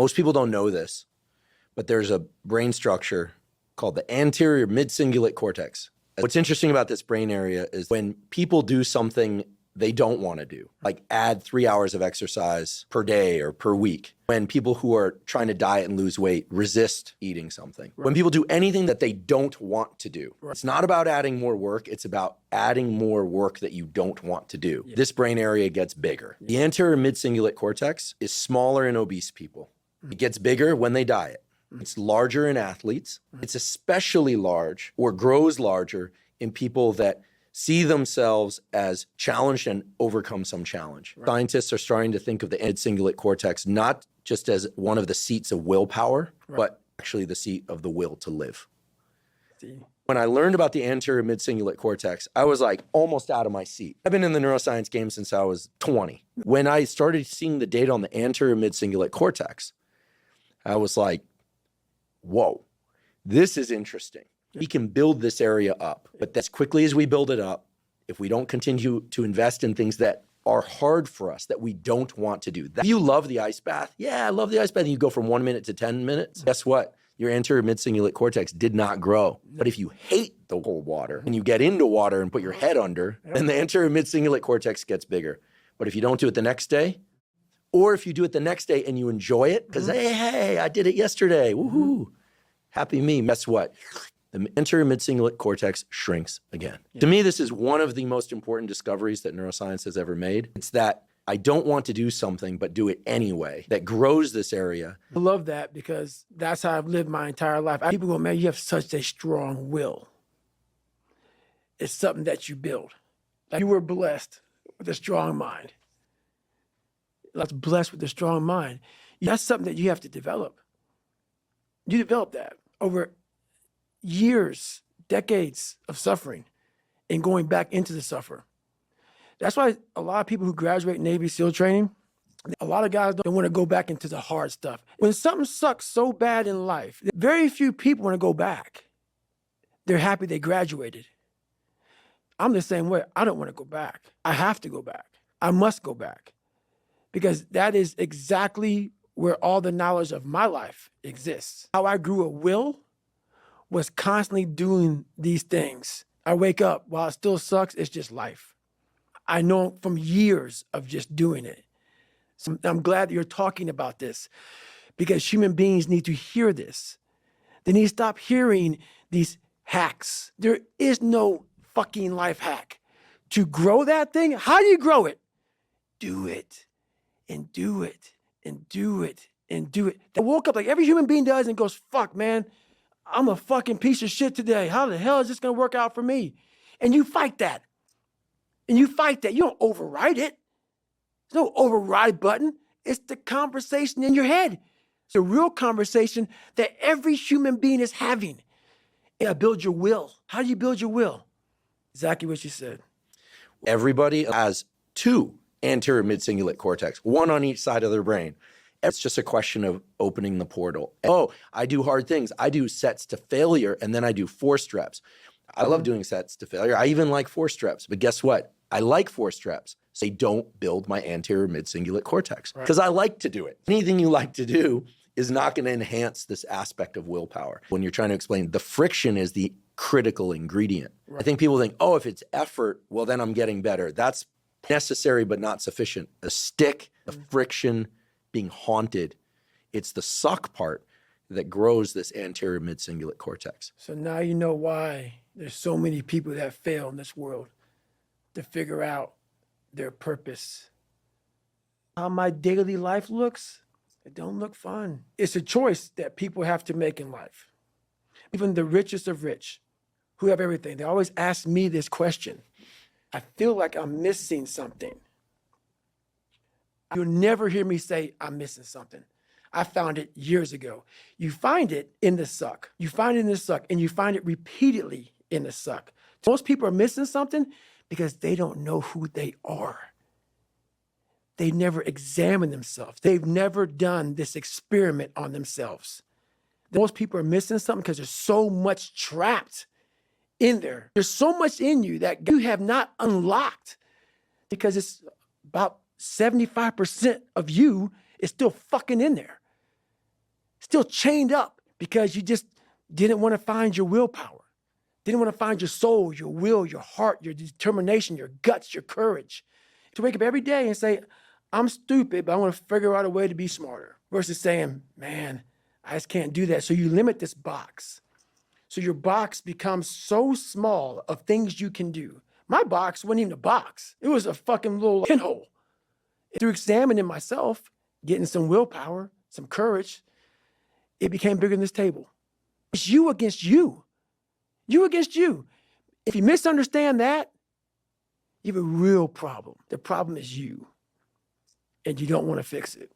Most people don't know this, but there's a brain structure called the anterior mid-cingulate cortex. What's interesting about this brain area is when people do something they don't want to do, like add 3 hours of exercise per day or per week. When people who are trying to diet and lose weight resist eating something. When people do anything that they don't want to do. It's not about adding more work, it's about adding more work that you don't want to do. This brain area gets bigger. The anterior mid-cingulate cortex is smaller in obese people. It gets bigger when they diet. It's larger in athletes. It's especially large or grows larger in people that see themselves as challenged and overcome some challenge. Scientists are starting to think of the mid-cingulate cortex not just as one of the seats of willpower, but actually the seat of the will to live. When I learned about the anterior mid-cingulate cortex, I was like almost out of my seat. I've been in the neuroscience game since I was 20. When I started seeing the data on the anterior mid-cingulate cortex, I was like, whoa, this is interesting. We can build this area up, but as quickly as we build it up, if we don't continue to invest in things that are hard for us, that we don't want to do. If you love the ice bath, yeah, I love the ice bath, and you go from 1 minute to 10 minutes, guess what? Your anterior mid-cingulate cortex did not grow. But if you hate the cold water and you get into water and put your head under, then the anterior mid-cingulate cortex gets bigger. But if you don't do it the next day, or if you do it the next day and you enjoy it, because hey, I did it yesterday, woohoo, happy me, guess what? The anterior mid-cingulate cortex shrinks again. To me, this is one of the most important discoveries that neuroscience has ever made. It's that I don't want to do something, but do it anyway, that grows this area. I love that because that's how I've lived my entire life. People go, man, you have such a strong will. It's something that you build. Like you were blessed with a strong mind. Like blessed with a strong mind. That's something that you have to develop. You develop that over years, decades of suffering and going back into the suffer. That's why a lot of people who graduate Navy SEAL training, a lot of guys don't want to go back into the hard stuff. When something sucks so bad in life, very few people want to go back. They're happy they graduated. I'm the same way. I don't want to go back. I have to go back. I must go back because that is exactly where all the knowledge of my life exists. How I grew a will was constantly doing these things. I wake up, while it still sucks, it's just life. I know from years of just doing it. So I'm glad that you're talking about this because human beings need to hear this. They need to stop hearing these hacks. There is no fucking life hack. To grow that thing, how do you grow it? Do it and do it and do it and do it. I woke up like every human being does and goes, fuck, man, I'm a fucking piece of shit today. How the hell is this gonna work out for me? And you fight that. And you fight that. You don't override it. There's no override button. It's the conversation in your head. It's a real conversation that every human being is having. Yeah, build your will. How do you build your will? Exactly what you said. Everybody has two anterior mid-cingulate cortex, one on each side of their brain. It's just a question of opening the portal. Oh, I do hard things. I do sets to failure, and then I do forced reps. I love doing sets to failure. I even like forced reps. But guess what? I like forced reps. So they don't build my anterior mid-cingulate cortex because I like to do it. Anything you like to do is not going to enhance this aspect of willpower. When you're trying to explain, the friction is the critical ingredient. I think people think, oh, if it's effort, well, then I'm getting better. That's necessary but not sufficient. The stick, the friction, being haunted, it's the suck part that grows this anterior mid-cingulate cortex. So now you know why there's so many people that fail in this world to figure out their purpose. How my daily life looks, it don't look fun. It's a choice that people have to make in life. Even the richest of rich, who have everything, they always ask me this question. I feel like I'm missing something. You'll never hear me say I'm missing something. I found it years ago. You find it in the suck. You find it in the suck, and you find it repeatedly in the suck. Most people are missing something because they don't know who they are. They never examine themselves. They've never done this experiment on themselves. Most people are missing something because there's so much trapped in there. There's so much in you that you have not unlocked because it's about 75% of you is still fucking in there. still chained up because you just didn't want to find your willpower, didn't want to find your soul, your will, your heart, your determination, your guts, your courage. To wake up every day and say, I'm stupid, but I want to figure out a way to be smarter. Versus saying, man, I just can't do that. So you limit this box. So your box becomes so small of things you can do. My box wasn't even a box. It was a fucking little pinhole. Through examining myself, getting some willpower, some courage, it became bigger than this table. It's you against you. You against you. If you misunderstand that, you have a real problem. The problem is you. And you don't want to fix it.